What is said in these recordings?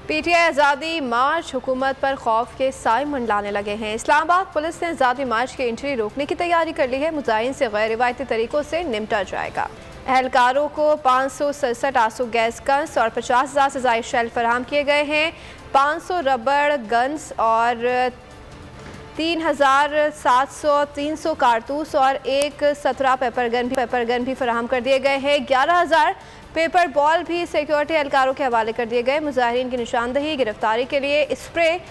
PTI आज़ादी मार्च हुकूमत पर खौफ के साए मंडलाने लगे हैं। इस्लामाबाद पुलिस ने आज़ादी मार्च की एंट्री रोकने की तैयारी कर ली है। मुजाहिरीन से गैर रिवायती तरीकों से निपटा जाएगा। एहलकारों को 567 आंसू गैस गन्स और 50,000 से ज़ायद शेल फराहम किए गए हैं। 500 रबड़ गन्स और 3,300 कारतूस और एक 17 पेपर गन भी फराहम कर दिए गए हैं। 11,000 पेपर बॉल भी सिक्योरिटी एहलकारों के हवाले कर दिए गए। मुजाहिरीन की निशानदही गिरफ्तारी के लिए स्प्रे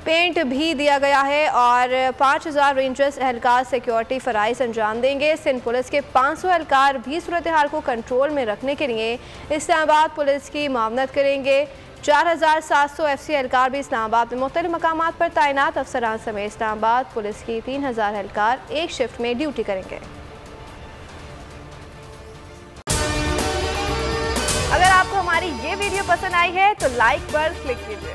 पेंट भी दिया गया है और 5,000 रेंजर्स एहलकार सिक्योरिटी फ़राइज़ अंजाम देंगे। सिंध पुलिस के 500 एहलकार भी सूरत हाल को कंट्रोल में रखने के लिए इस्लामाबाद पुलिस की मावनत करेंगे। 4,700 FC एहलकार भी इस्लामाबाद में मुख्तलिफ मकामात पर तैनात। अफसरान समेत इस्लामाबाद पुलिस की 3,000 एहलकार एक शिफ्ट में ड्यूटी करेंगे। अगर आपको हमारी ये वीडियो पसंद आई है तो लाइक पर क्लिक कीजिए।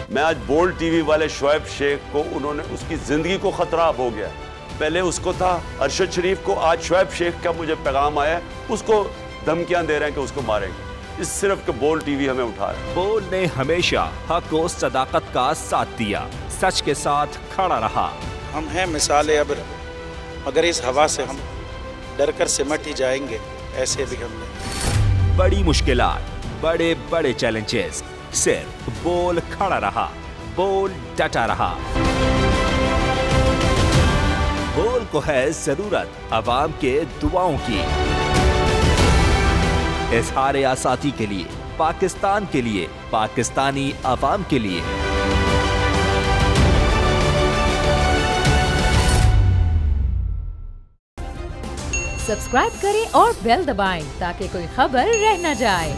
मैं आज बोल्ड टीवी वाले शोएब शेख को, उन्होंने उसकी जिंदगी को खतरा हो गया। पहले उसको था अरशद शरीफ को, आज शोएब शेख का मुझे पैगाम आया, उसको धमकियां दे रहे हैं कि उसको मारेंगे। इस सिर्फ के बोल्ड टीवी हमें उठा रहा है। बोल्ड ने हमेशा हक और सदाकत का साथ दिया, सच के साथ खड़ा रहा। हम हैं मिसाल अब्र, मगर इस हवा से हम डर कर सिमट ही जाएंगे, ऐसे भी हमने। बड़ी मुश्किलात, बड़े बड़े चैलेंजेस, सिर्फ बोल खड़ा रहा, बोल डटा रहा। बोल को है जरूरत अवाम के दुआओं की। इजहार आसाती के लिए, पाकिस्तान के लिए, पाकिस्तानी अवाम के लिए। सब्सक्राइब करें और बेल दबाएं ताकि कोई खबर रह न जाए।